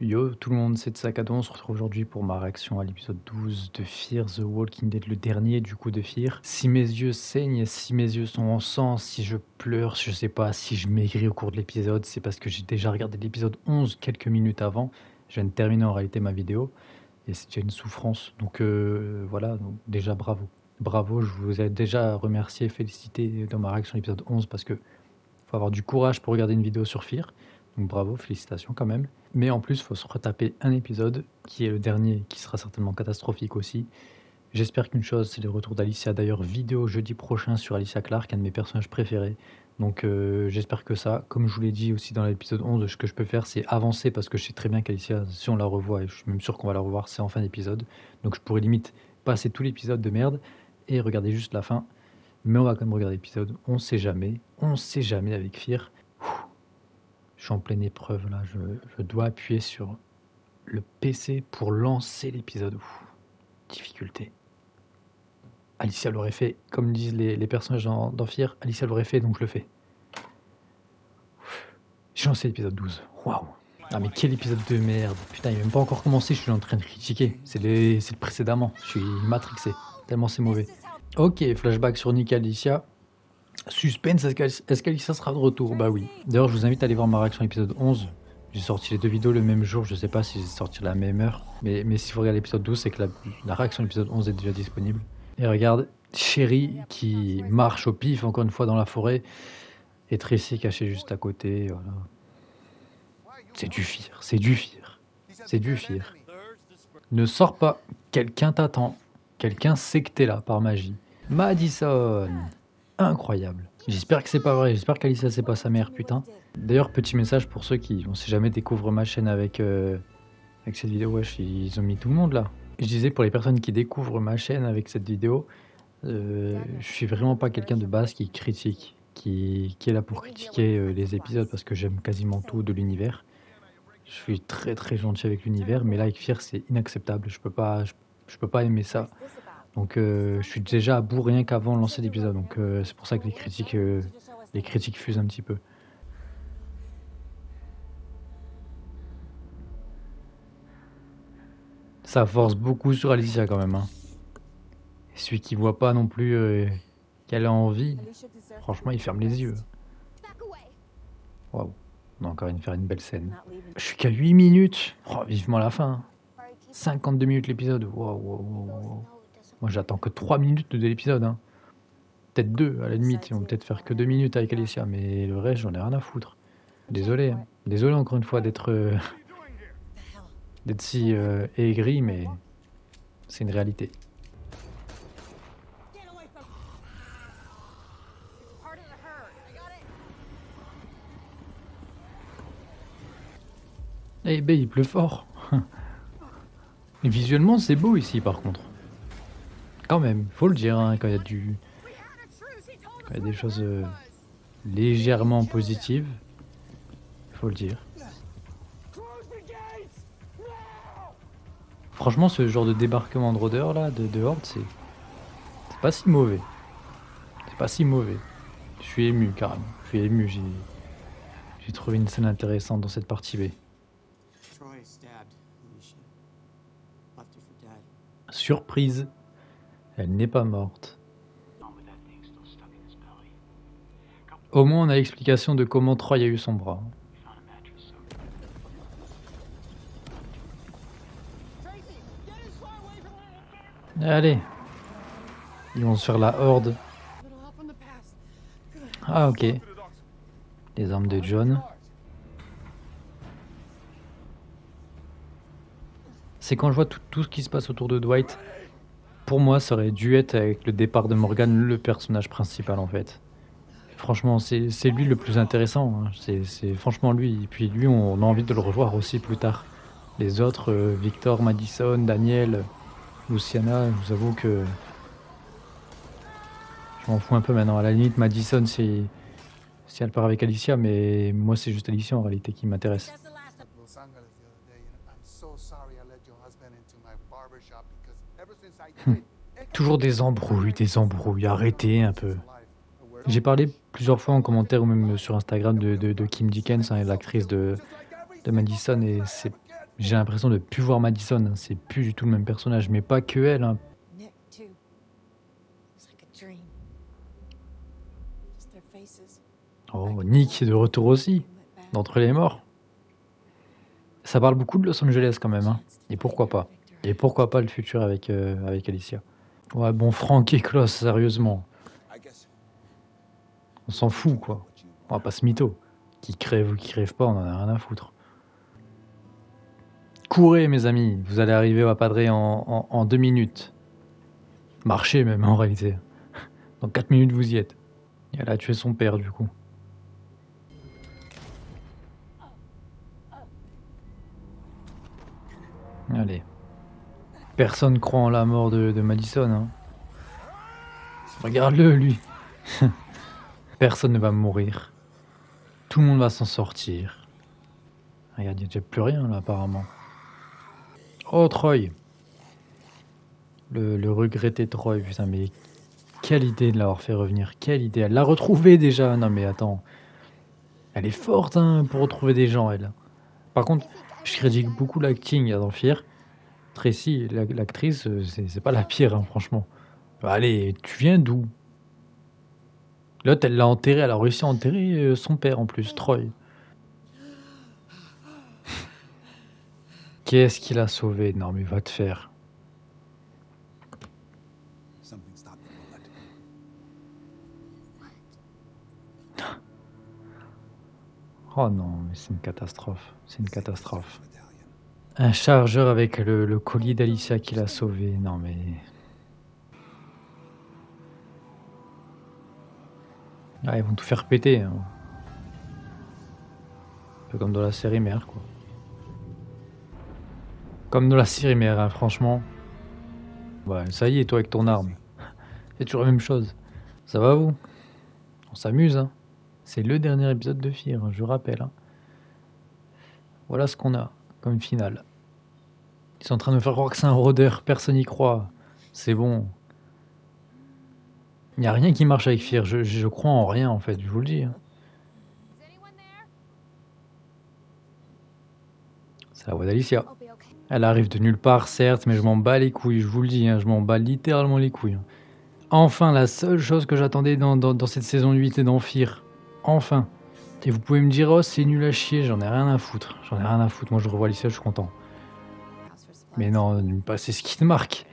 Yo tout le monde, c'est Tsakado, on se retrouve aujourd'hui pour ma réaction à l'épisode 12 de Fear the Walking Dead, le dernier du coup de Fear. Si mes yeux saignent, si mes yeux sont en sang, si je pleure, je sais pas, si je maigris au cours de l'épisode, c'est parce que j'ai déjà regardé l'épisode 11 quelques minutes avant. Je viens de terminer en réalité ma vidéo et c'est déjà une souffrance. Donc voilà, donc déjà bravo. Bravo, je vous ai déjà remercié, félicité dans ma réaction à l'épisode 11 parce que faut avoir du courage pour regarder une vidéo sur Fear. Donc bravo, félicitations quand même. Mais en plus, il faut se retaper un épisode qui est le dernier, qui sera certainement catastrophique aussi. J'espère qu'une chose, c'est le retour d'Alicia. D'ailleurs, vidéo jeudi prochain sur Alicia Clark, un de mes personnages préférés. Donc j'espère que ça, comme je vous l'ai dit aussi dans l'épisode 11, ce que je peux faire, c'est avancer parce que je sais très bien qu'Alicia, si on la revoit, et je suis même sûr qu'on va la revoir, c'est en fin d'épisode. Donc je pourrais limite passer tout l'épisode de merde et regarder juste la fin. Mais on va quand même regarder l'épisode, on sait jamais avec Fear. Je suis en pleine épreuve là, je dois appuyer sur le PC pour lancer l'épisode. Difficulté. Alicia l'aurait fait, comme disent les personnages dans Fear, Alicia l'aurait fait, donc je le fais. J'ai lancé l'épisode 12. Waouh. Ah mais quel épisode de merde. Putain, il n'est même pas encore commencé, je suis en train de critiquer. C'est le précédemment. Je suis matrixé. Tellement c'est mauvais. Ok, flashback sur Nick et Alicia. Suspense, est-ce qu'Alicia sera de retour? Bah oui. D'ailleurs, je vous invite à aller voir ma réaction à l'épisode 11. J'ai sorti les deux vidéos le même jour, je sais pas si j'ai sorti la même heure. Mais si vous regardez l'épisode 12, c'est que la réaction à l'épisode 11 est déjà disponible. Et regarde, Chérie qui marche au pif encore une fois dans la forêt. Et Tracy cachée juste à côté, voilà. C'est du Fear, c'est du Fear. C'est du Fear. Ne sors pas, quelqu'un t'attend. Quelqu'un sait que t'es là par magie. Madison. Incroyable. J'espère que c'est pas vrai, j'espère qu'Alicia c'est pas sa mère, putain. D'ailleurs, petit message pour ceux qui, on sait jamais, découvrent ma chaîne avec cette vidéo. Wesh, ils ont mis tout le monde là. Je disais pour les personnes qui découvrent ma chaîne avec cette vidéo, je suis vraiment pas quelqu'un de base qui critique, qui est là pour critiquer les épisodes parce que j'aime quasiment tout de l'univers. Je suis très très gentil avec l'univers, mais là avec Fear c'est inacceptable, je peux pas aimer ça. Donc je suis déjà à bout rien qu'avant de lancer l'épisode, donc c'est pour ça que les critiques fusent un petit peu. Ça force beaucoup sur Alicia quand même. Hein. Et celui qui voit pas non plus qu'elle a envie, franchement il ferme les yeux. Waouh, on a encore faire une belle scène. Je suis qu'à 8 minutes, oh, vivement la fin. 52 minutes l'épisode, waouh. Moi j'attends que 3 minutes de l'épisode. Hein. Peut-être 2 à la limite, ils vont peut-être faire que 2 minutes avec Alicia, mais le reste j'en ai rien à foutre. Désolé, hein. Désolé encore une fois d'être si aigri, mais c'est une réalité. Eh ben il pleut fort. Et visuellement c'est beau ici par contre. Quand même, faut le dire, hein, quand il y a des choses légèrement positives, faut le dire. Franchement, ce genre de débarquement de rôdeurs là, de horde, c'est pas si mauvais. C'est pas si mauvais. Je suis ému carrément. Je suis ému. J'ai trouvé une scène intéressante dans cette partie B. Surprise, elle n'est pas morte. Au moins, on a l'explication de comment Troy a eu son bras. Allez, ils vont se faire la horde. Ah ok. Les armes de John. C'est quand je vois tout ce qui se passe autour de Dwight. Pour moi, ça aurait dû être avec le départ de Morgan le personnage principal en fait. Franchement, c'est lui le plus intéressant. Hein. C'est franchement lui. Et puis lui, on a envie de le revoir aussi plus tard. Les autres, Victor, Madison, Daniel, Luciana, je vous avoue que je m'en fous un peu maintenant. À la limite, Madison, si elle part avec Alicia, mais moi, c'est juste Alicia en réalité qui m'intéresse. Toujours des embrouilles, arrêtez un peu. J'ai parlé plusieurs fois en commentaire ou même sur Instagram de Kim Dickens, hein, l'actrice de Madison, et J'ai l'impression de plus voir Madison, hein. C'est plus du tout le même personnage, mais pas que elle, hein. Nick, too. It's like a dream. Just their faces. Oh, Nick est de retour aussi, d'entre les morts. Ça parle beaucoup de Los Angeles quand même, hein. Et pourquoi pas? Et pourquoi pas le futur avec, avec Alicia? Ouais, bon, Frank et Klaus, sérieusement. On s'en fout, quoi. On va pas se mytho. Qui crève ou qui crève pas, on en a rien à foutre. Courez, mes amis, vous allez arriver à Padre en 2 minutes. Marchez même, en réalité. Dans 4 minutes, vous y êtes. Et elle a tué son père, du coup. Allez. Personne croit en la mort de Madison, hein. Regarde-le, lui. Personne ne va mourir. Tout le monde va s'en sortir. Regarde, il n'y a déjà plus rien, là, apparemment. Oh, Troy. Le regretté Troy, putain, mais quelle idée de l'avoir fait revenir. Quelle idée. Elle l'a retrouvée déjà. Non, mais attends. Elle est forte, hein, pour retrouver des gens, elle. Par contre, je critique beaucoup l'acting dans Fear. Tracy, l'actrice, c'est pas la pire, hein, franchement. Bah, allez, tu viens d'où? L'autre, elle l'a enterré, elle a réussi à enterrer son père en plus, Troy. Qu'est-ce qu'il a sauvé? Non, mais va te faire. Oh non, mais c'est une catastrophe. C'est une catastrophe. Un chargeur avec le collier d'Alicia qui l'a sauvé. Non, mais. Ah, ils vont tout faire péter, hein. Un peu comme dans la série mère, quoi. Comme dans la série mère, hein, franchement. Ouais, ça y est, toi avec ton arme. C'est toujours la même chose. Ça va vous? On s'amuse, hein. C'est le dernier épisode de Fear, hein, je vous rappelle, hein. Voilà ce qu'on a comme finale. Ils sont en train de me faire croire que c'est un rôdeur, personne n'y croit. C'est bon. Il n'y a rien qui marche avec Fear, je crois en rien en fait, je vous le dis, hein. C'est la voix d'Alicia. Elle arrive de nulle part, certes, mais je m'en bats les couilles, je vous le dis, hein, je m'en bats littéralement les couilles, hein. Enfin, la seule chose que j'attendais dans cette saison 8 et dans Fear. Enfin. Et vous pouvez me dire, oh, c'est nul à chier, j'en ai rien à foutre. J'en ai rien à foutre, moi je revois Alicia, je suis content. Mais non, c'est ce qui te marque.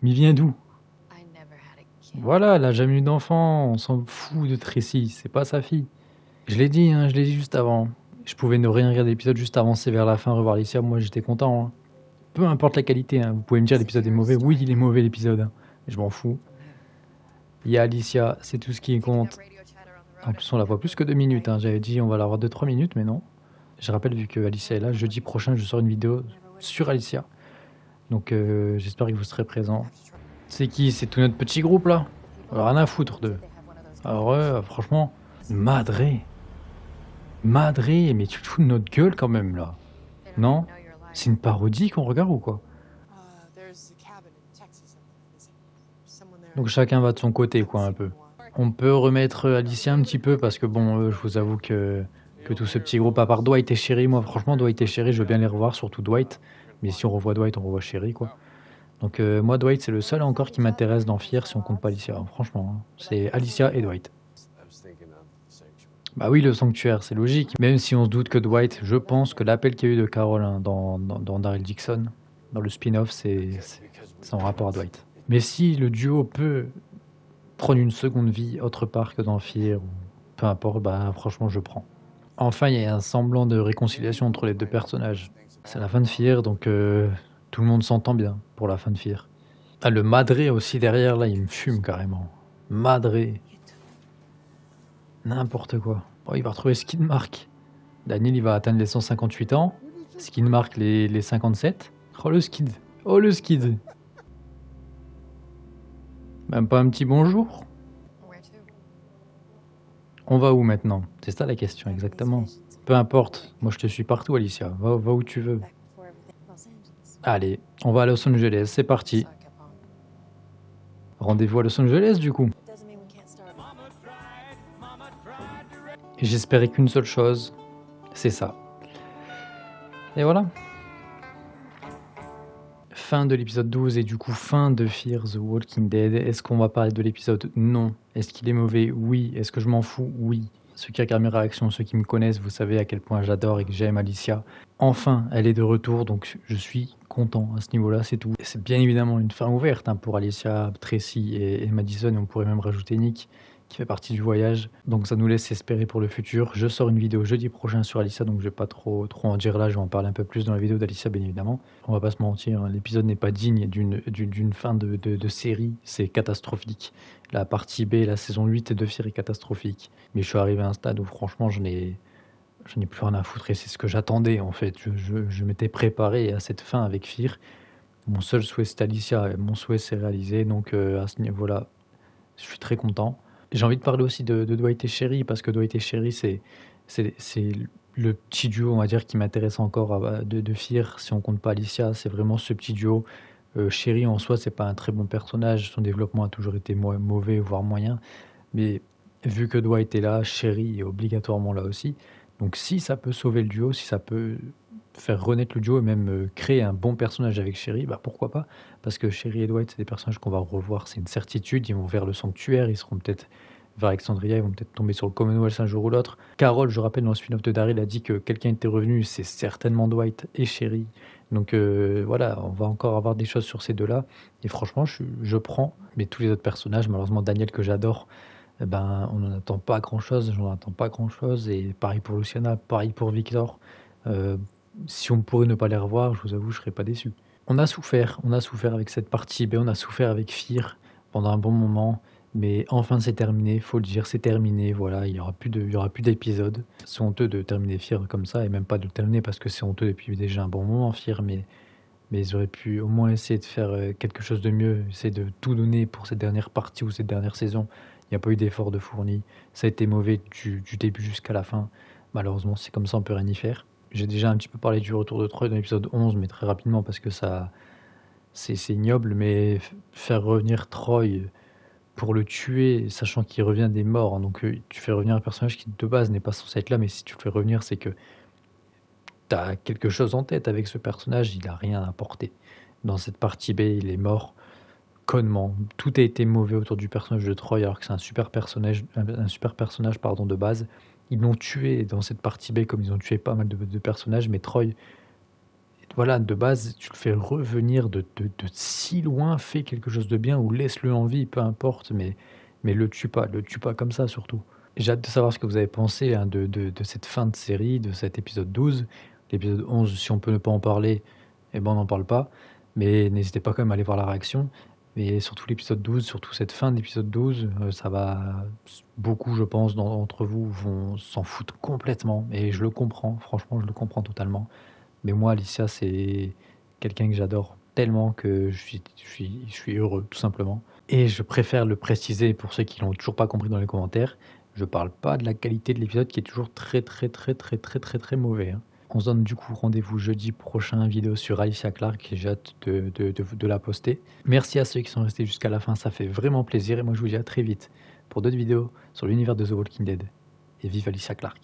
Mais il vient d'où? Voilà, elle a jamais eu d'enfant, on s'en fout de Tracy, c'est pas sa fille. Je l'ai dit, hein, je l'ai dit juste avant. Je pouvais ne rien regarder l'épisode, juste avancer vers la fin, revoir Alicia, moi j'étais content, hein. Peu importe la qualité, hein. Vous pouvez me dire l'épisode est mauvais, oui il est mauvais l'épisode, hein. Je m'en fous. Il y a Alicia, c'est tout ce qui compte. En plus on la voit plus que 2 minutes, hein. J'avais dit on va la voir 2-3 minutes, mais non. Je rappelle, vu que Alicia est là, jeudi prochain je sors une vidéo sur Alicia. Donc j'espère que vous serez présents. C'est qui? C'est tout notre petit groupe là? Rien à foutre d'eux. Alors franchement, Madré. Madré, mais tu te fous de notre gueule quand même là. Non? C'est une parodie qu'on regarde ou quoi? Donc chacun va de son côté quoi un peu. On peut remettre Alicia un petit peu parce que bon, je vous avoue que tout ce petit groupe, à part Dwight et Sherry, moi franchement Dwight et Sherry, je veux bien les revoir, surtout Dwight. Mais si on revoit Dwight, on revoit Sherry quoi. Donc moi Dwight c'est le seul encore qui m'intéresse dans Fear si on compte pas Alicia, hein, franchement. Hein. C'est Alicia et Dwight. Bah oui, le sanctuaire, c'est logique. Même si on se doute que Dwight, je pense que l'appel qu'il y a eu de Carol hein, dans Daryl Dixon, dans le spin-off, c'est en rapport à Dwight. Mais si le duo peut prendre une seconde vie autre part que dans Fear, ou peu importe, bah franchement je prends. Enfin, il y a un semblant de réconciliation entre les deux personnages. C'est la fin de Fear, donc tout le monde s'entend bien pour la fin de Fear. Ah, le Madré aussi derrière, là, il me fume carrément. Madré. N'importe quoi. Oh, il va retrouver Skid Mark. Daniel, il va atteindre les 158 ans. Skid Mark, les 57. Oh, le Skid. Oh, le Skid. Même pas un petit bonjour. On va où maintenant? C'est ça la question, exactement. Peu importe. Moi, je te suis partout, Alicia. Va où tu veux. Allez, on va à Los Angeles. C'est parti. Rendez-vous à Los Angeles, du coup. Et j'espérais qu'une seule chose, c'est ça. Et voilà. Fin de l'épisode 12 et du coup fin de Fear the Walking Dead. Est-ce qu'on va parler de l'épisode? Non. Est-ce qu'il est mauvais? Oui. Est-ce que je m'en fous? Oui. Ceux qui regardent mes réactions, ceux qui me connaissent, vous savez à quel point j'adore et que j'aime Alicia. Enfin, elle est de retour, donc je suis content à ce niveau-là, c'est tout. C'est bien évidemment une fin ouverte hein, pour Alicia, Tracy et Madison, et on pourrait même rajouter Nick, qui fait partie du voyage. Donc ça nous laisse espérer pour le futur. Je sors une vidéo jeudi prochain sur Alicia, donc je vais pas trop en dire là, je vais en parler un peu plus dans la vidéo d'Alicia, bien évidemment. On va pas se mentir, hein, l'épisode n'est pas digne d'une fin de série, c'est catastrophique. La partie B, la saison 8 de Fear est catastrophique. Mais je suis arrivé à un stade où franchement je n'ai plus rien à foutre et c'est ce que j'attendais en fait. Je m'étais préparé à cette fin avec Fear. Mon seul souhait c'est Alicia, et mon souhait s'est réalisé, donc à ce niveau-là, je suis très content. J'ai envie de parler aussi de Dwight et Sherry, parce que Dwight et Sherry, c'est le petit duo, on va dire, qui m'intéresse encore de Fear, si on compte pas Alicia, c'est vraiment ce petit duo. Sherry, en soi, c'est pas un très bon personnage, son développement a toujours été mauvais, voire moyen, mais vu que Dwight est là, Sherry est obligatoirement là aussi. Donc si ça peut sauver le duo, si ça peut faire renaître le duo et même créer un bon personnage avec Sherry, bah pourquoi pas? Parce que Sherry et Dwight, c'est des personnages qu'on va revoir, c'est une certitude. Ils vont vers le sanctuaire, ils seront peut-être vers Alexandria, ils vont peut-être tomber sur le Commonwealth un jour ou l'autre. Carole, je rappelle, dans le spin-off de Daryl, a dit que quelqu'un était revenu, c'est certainement Dwight et Sherry. Donc voilà, on va encore avoir des choses sur ces deux-là. Et franchement, je prends. Mais tous les autres personnages, malheureusement Daniel que j'adore, eh ben, on n'en attend pas grand-chose, j'en attends pas grand-chose. Et pareil pour Luciana, pareil pour Victor. Euh, si on pourrait ne pas les revoir, je vous avoue, je serais pas déçu. On a souffert avec cette partie B, on a souffert avec Fear pendant un bon moment, mais enfin c'est terminé, faut le dire, c'est terminé, voilà, il y aura plus d'épisodes. C'est honteux de terminer Fear comme ça, et même pas de le terminer parce que c'est honteux depuis déjà un bon moment Fear, mais ils auraient pu au moins essayer de faire quelque chose de mieux, essayer de tout donner pour cette dernière partie ou cette dernière saison. Il n'y a pas eu d'effort de fourni, ça a été mauvais du début jusqu'à la fin. Malheureusement, c'est comme ça, on peut rien y faire. J'ai déjà un petit peu parlé du retour de Troy dans l'épisode 11, mais très rapidement parce que ça, c'est ignoble, mais faire revenir Troy pour le tuer, sachant qu'il revient des morts, hein, donc tu fais revenir un personnage qui de base n'est pas censé être là, mais si tu le fais revenir, c'est que t'as quelque chose en tête avec ce personnage, il a rien apporté. Dans cette partie B, il est mort connement. Tout a été mauvais autour du personnage de Troy, alors que c'est un super personnage, pardon, de base. Ils l'ont tué dans cette partie B comme ils ont tué pas mal de personnages, mais Troy, voilà, de base, tu le fais revenir de si loin, fais quelque chose de bien ou laisse-le en vie, peu importe, mais le tue pas comme ça surtout. J'ai hâte de savoir ce que vous avez pensé hein, de cette fin de série, de cet épisode 12. L'épisode 11, si on peut ne pas en parler, eh ben on n'en parle pas. Mais n'hésitez pas quand même à aller voir la réaction. Mais surtout l'épisode 12, surtout cette fin d'épisode 12, ça va... Beaucoup, je pense, d'entre vous vont s'en foutre complètement. Et je le comprends, franchement, je le comprends totalement. Mais moi, Alicia, c'est quelqu'un que j'adore tellement que je suis heureux, tout simplement. Et je préfère le préciser pour ceux qui l'ont toujours pas compris dans les commentaires. Je parle pas de la qualité de l'épisode qui est toujours très mauvais, hein. On se donne du coup rendez-vous jeudi prochain, vidéo sur Alicia Clark, et j'ai hâte de la poster. Merci à ceux qui sont restés jusqu'à la fin, ça fait vraiment plaisir. Et moi, je vous dis à très vite pour d'autres vidéos sur l'univers de The Walking Dead. Et vive Alicia Clark.